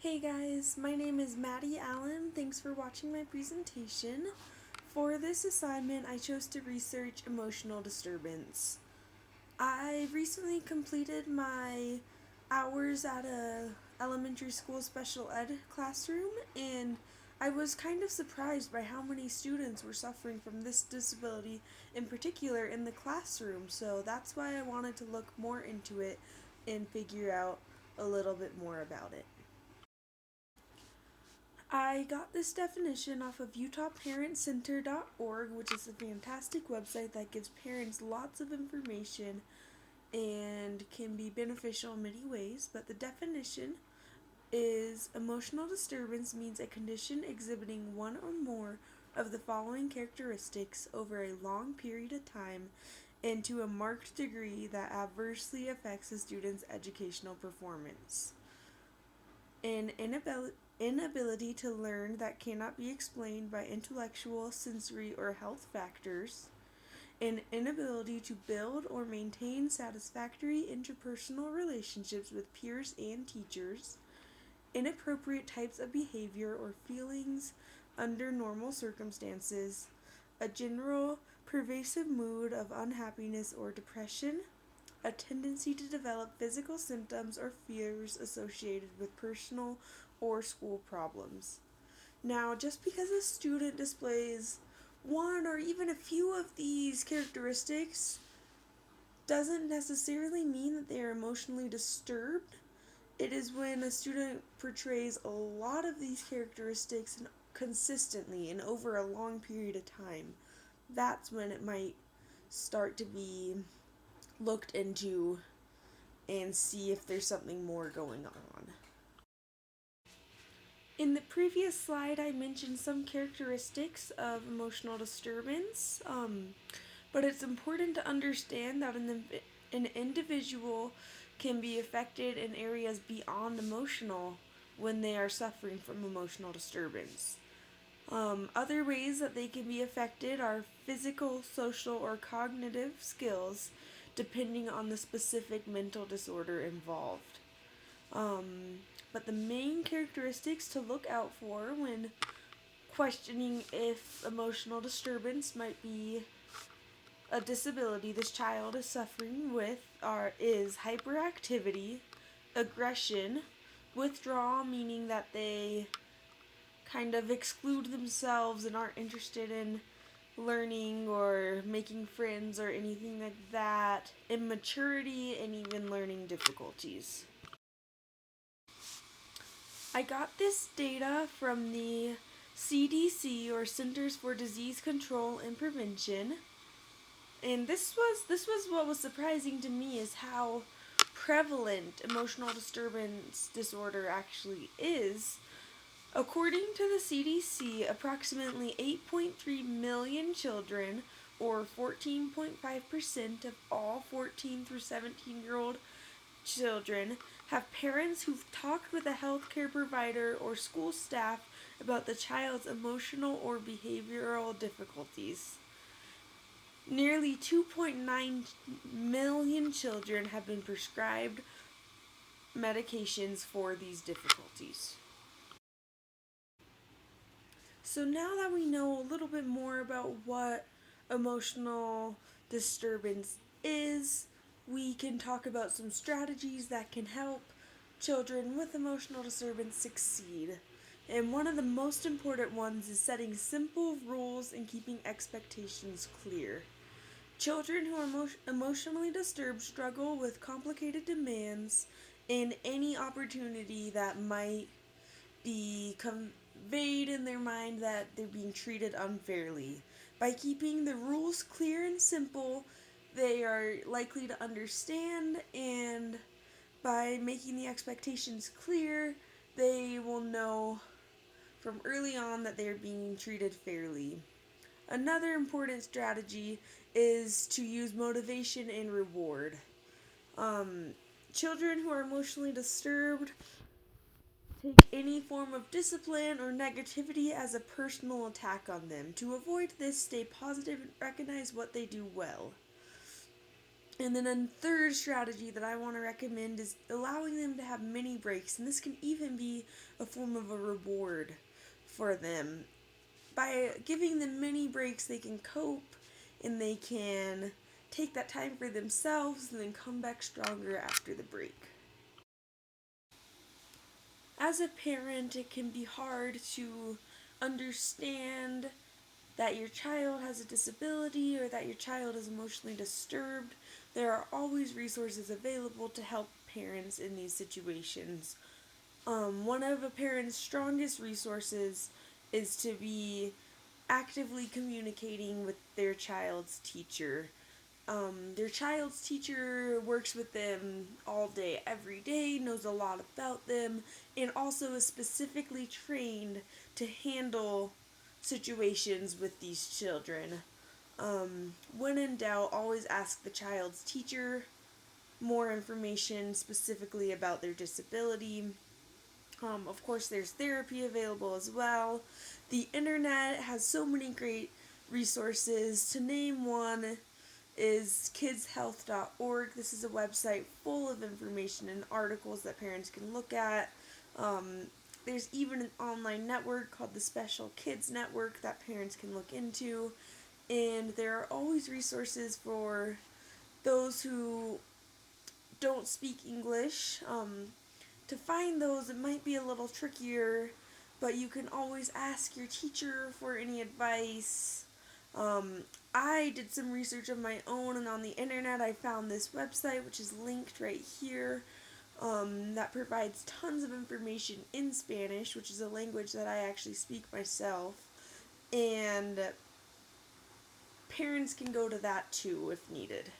Hey guys, my name is Maddie Allen. Thanks for watching my presentation. For this assignment, I chose to research emotional disturbance. I recently completed my hours at a elementary school special ed classroom, and I was kind of surprised by how many students were suffering from this disability in particular in the classroom. So that's why I wanted to look more into it and figure out a little bit more about it. I got this definition off of UtahParentCenter.org, which is a fantastic website that gives parents lots of information and can be beneficial in many ways. But the definition is emotional disturbance means a condition exhibiting one or more of the following characteristics over a long period of time and to a marked degree that adversely affects a student's educational performance. An inability to learn that cannot be explained by intellectual, sensory, or health factors, an inability to build or maintain satisfactory interpersonal relationships with peers and teachers, inappropriate types of behavior or feelings under normal circumstances, a general pervasive mood of unhappiness or depression, a tendency to develop physical symptoms or fears associated with personal or school problems. Now, just because a student displays one or even a few of these characteristics doesn't necessarily mean that they are emotionally disturbed. It is when a student portrays a lot of these characteristics consistently and over a long period of time. That's when it might start to be looked into and see if there's something more going on. In the previous slide, I mentioned some characteristics of emotional disturbance, but it's important to understand that an individual can be affected in areas beyond emotional when they are suffering from emotional disturbance. Other ways that they can be affected are physical, social, or cognitive skills, depending on the specific mental disorder involved. But the main characteristics to look out for when questioning if emotional disturbance might be a disability this child is suffering with is hyperactivity, aggression, withdrawal, meaning that they kind of exclude themselves and aren't interested in learning or making friends or anything like that, immaturity, and even learning difficulties. I got this data from the CDC, or Centers for Disease Control and Prevention, and this was what was surprising to me, is how prevalent emotional disturbance disorder actually is. According to the CDC, approximately 8.3 million children, or 14.5% of all 14 through 17-year-old children, have parents who've talked with a healthcare provider or school staff about the child's emotional or behavioral difficulties. Nearly 2.9 million children have been prescribed medications for these difficulties. So now that we know a little bit more about what emotional disturbance is, we can talk about some strategies that can help children with emotional disturbance succeed. And one of the most important ones is setting simple rules and keeping expectations clear. Children who are emotionally disturbed struggle with complicated demands and any opportunity that might be conveyed in their mind that they're being treated unfairly. By keeping the rules clear and simple, they are likely to understand, and by making the expectations clear, they will know from early on that they are being treated fairly. Another important strategy is to use motivation and reward. Children who are emotionally disturbed take any form of discipline or negativity as a personal attack on them. To avoid this, stay positive and recognize what they do well. And then a third strategy that I want to recommend is allowing them to have mini breaks, and this can even be a form of a reward for them. By giving them mini breaks, they can cope and they can take that time for themselves and then come back stronger after the break. As a parent, it can be hard to understand that your child has a disability or that your child is emotionally disturbed. There are always resources available to help parents in these situations. One of a parent's strongest resources is to be actively communicating with their child's teacher. Their child's teacher works with them all day, every day, knows a lot about them, and also is specifically trained to handle situations with these children. When in doubt, always ask the child's teacher more information specifically about their disability. Of course, there's therapy available as well. The internet has so many great resources. To name one is kidshealth.org. This is a website full of information and articles that parents can look at. Um, there's even an online network called the Special Kids Network that parents can look into. And there are always resources for those who don't speak English. To find those, it might be a little trickier, but you can always ask your teacher for any advice. I did some research of my own, and on the internet, I found this website, which is linked right here, that provides tons of information in Spanish, which is a language that I actually speak myself. And parents can go to that too if needed.